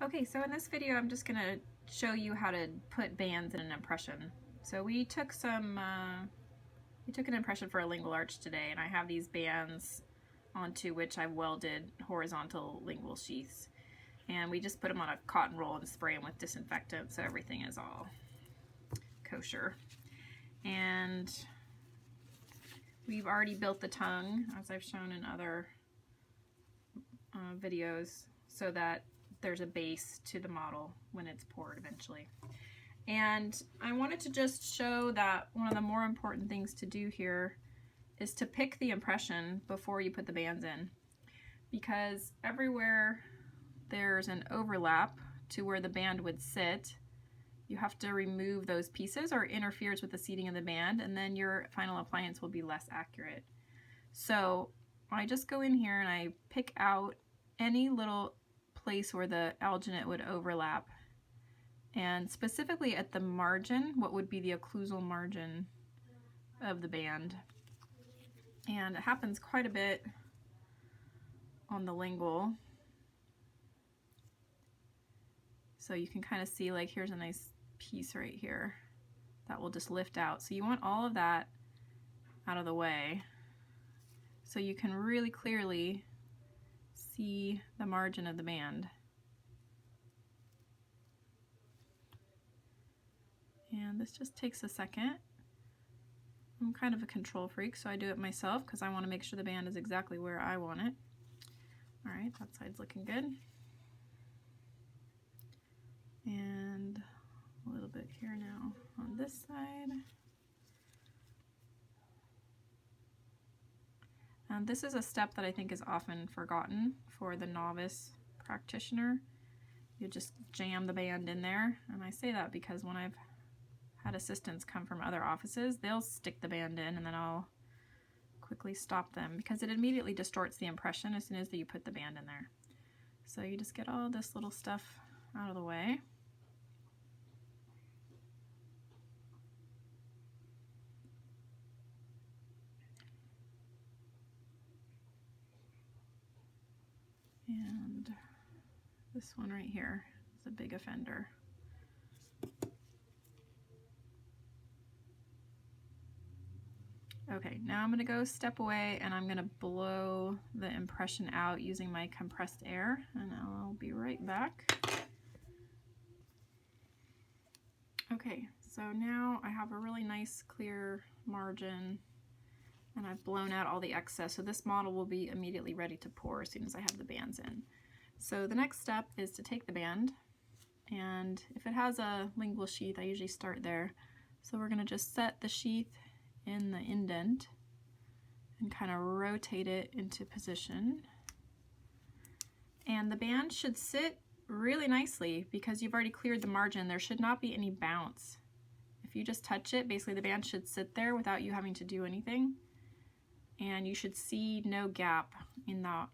Okay, so in this video I'm just going to show you how to put bands in an impression. So we took an impression for a lingual arch today, and I have these bands onto which I've welded horizontal lingual sheaths. And we just put them on a cotton roll and spray them with disinfectant so everything is all kosher. And we've already built the tongue, as I've shown in other videos, so that there's a base to the model when it's poured eventually. And I wanted to just show that one of the more important things to do here is to pick the impression before you put the bands in, because everywhere there's an overlap to where the band would sit, you have to remove those pieces or it interferes with the seating of the band, and then your final appliance will be less accurate. So I just go in here and I pick out any little place where the alginate would overlap, and specifically at the margin, what would be the occlusal margin of the band. And it happens quite a bit on the lingual. So you can kind of see, like, here's a nice piece right here that will just lift out. So you want all of that out of the way so you can really clearly see the margin of the band. And this just takes a second. I'm kind of a control freak, so I do it myself because I want to make sure the band is exactly where I want it. All right, that side's looking good. And a little bit here now on this side. And this is a step that I think is often forgotten for the novice practitioner. You just jam the band in there, and I say that because when I've had assistants come from other offices, they'll stick the band in and then I'll quickly stop them because it immediately distorts the impression as soon as you put the band in there. So you just get all this little stuff out of the way. And this one right here is a big offender. Okay, now I'm going to go step away and I'm going to blow the impression out using my compressed air, and I'll be right back. Okay, so now I have a really nice clear margin and I've blown out all the excess, so this model will be immediately ready to pour as soon as I have the bands in. So the next step is to take the band, and if it has a lingual sheath, I usually start there. So we're going to just set the sheath in the indent and kind of rotate it into position. And the band should sit really nicely because you've already cleared the margin. There should not be any bounce. If you just touch it, basically the band should sit there without you having to do anything. And you should see no gap in that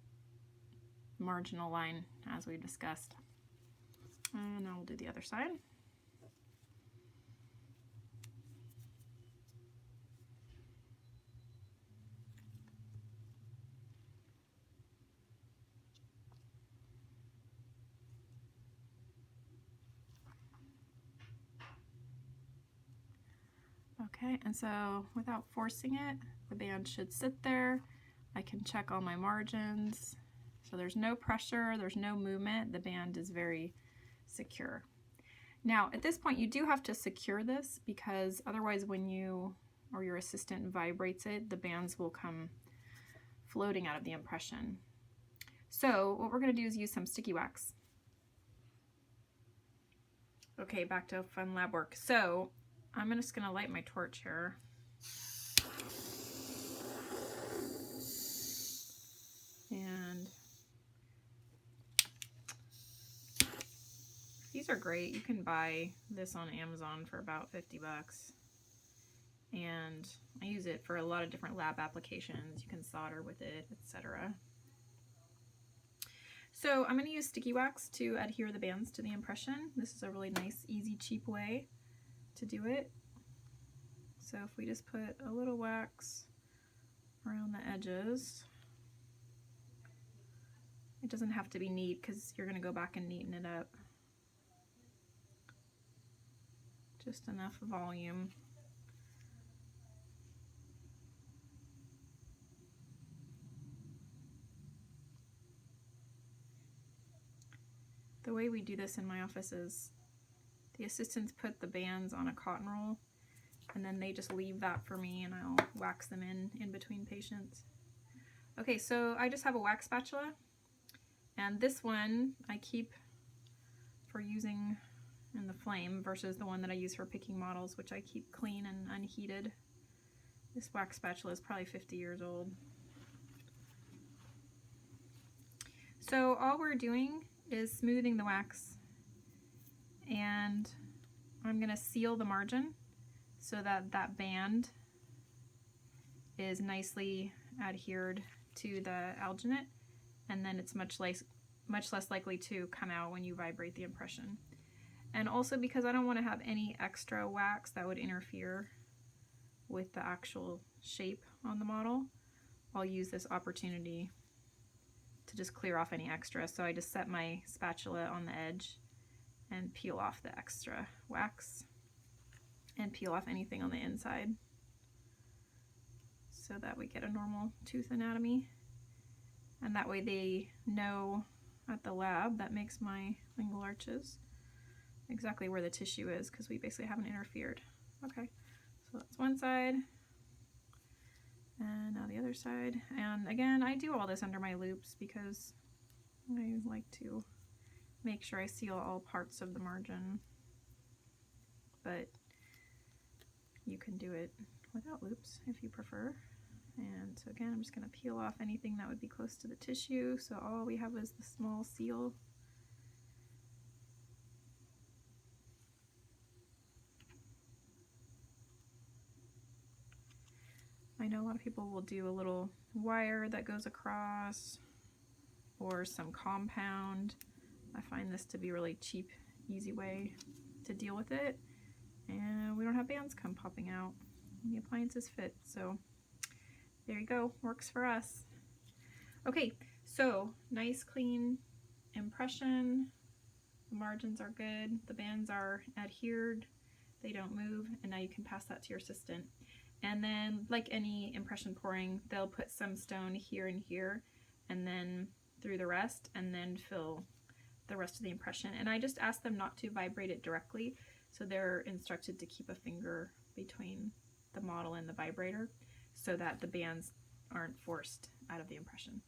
marginal line as we discussed. And now we'll do the other side. Okay, and so without forcing it, the band should sit there. I can check all my margins. So there's no pressure, there's no movement. The band is very secure. Now, at this point, you do have to secure this because otherwise when you or your assistant vibrates it, the bands will come floating out of the impression. So what we're going to do is use some sticky wax. Okay, back to fun lab work. So I'm just going to light my torch here. And these are great. You can buy this on Amazon for about 50 bucks. And I use it for a lot of different lab applications. You can solder with it, etc. So I'm going to use sticky wax to adhere the bands to the impression. This is a really nice, easy, cheap way to do it. So if we just put a little wax around the edges, It doesn't have to be neat because you're going to go back and neaten it up. Just enough volume. The way we do this in my office is the assistants put the bands on a cotton roll and then they just leave that for me and I'll wax them in between patients. Okay, so I just have a wax spatula, and this one I keep for using in the flame versus the one that I use for picking models, which I keep clean and unheated. This wax spatula is probably 50 years old. So all we're doing is smoothing the wax, and I'm going to seal the margin so that that band is nicely adhered to the alginate, and then it's much less likely to come out when you vibrate the impression. And also because I don't want to have any extra wax that would interfere with the actual shape on the model, I'll use this opportunity to just clear off any extra. So I just set my spatula on the edge and peel off the extra wax and peel off anything on the inside so that we get a normal tooth anatomy. And that way they know at the lab that makes my lingual arches exactly where the tissue is, because we basically haven't interfered. Okay, so that's one side. And now the other side. And again, I do all this under my loops because I like to make sure I seal all parts of the margin. But you can do it without loops if you prefer. And so again, I'm just going to peel off anything that would be close to the tissue. So all we have is the small seal. I know a lot of people will do a little wire that goes across or some compound. I find this to be a really cheap, easy way to deal with it. And we don't have bands come popping out. The appliances fit, so there you go, works for us. Okay, so nice clean impression. The margins are good, the bands are adhered, they don't move, and now you can pass that to your assistant. And then, like any impression pouring, they'll put some stone here and here, and then through the rest, and then fill the rest of the impression. And I just ask them not to vibrate it directly, so they're instructed to keep a finger between the model and the vibrator so that the bands aren't forced out of the impression.